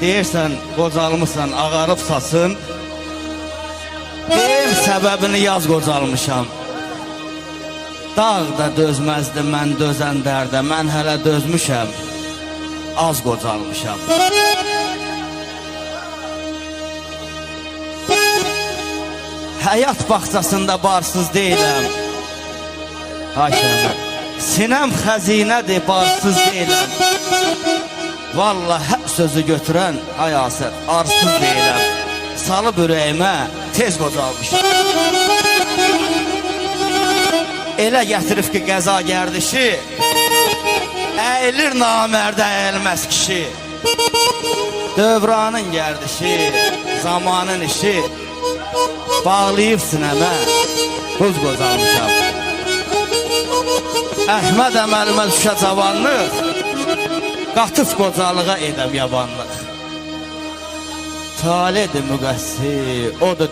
Deyirsən, qocalmışsan, ağarıb saçın. Deyim, səbəbini yaz qocalmışam. Dağ da dözməzdi mən dözən dərdə, mən hələ dözmüşəm, az qocalmışam. Həyat baxçasında barsız deyiləm. Ay şəhər, sinəm xəzinədir, barsız deyiləm. Vallahi hə sözü götürən, ay Asır, arsız deyiləm. Salıb ürəyimə, tez qocalmışam. Elə gətirib ki, qəza gərdişi, əyilir namərdə əyilməz kişi. Dövranın gərdişi, zamanın işi, bağlayıb sinəmə, buz qocalmışam. Əhməd əməlimə düşə cavanlıq, qatıb qocalığa edəm yabanlıq. Taledir müqəssir, odur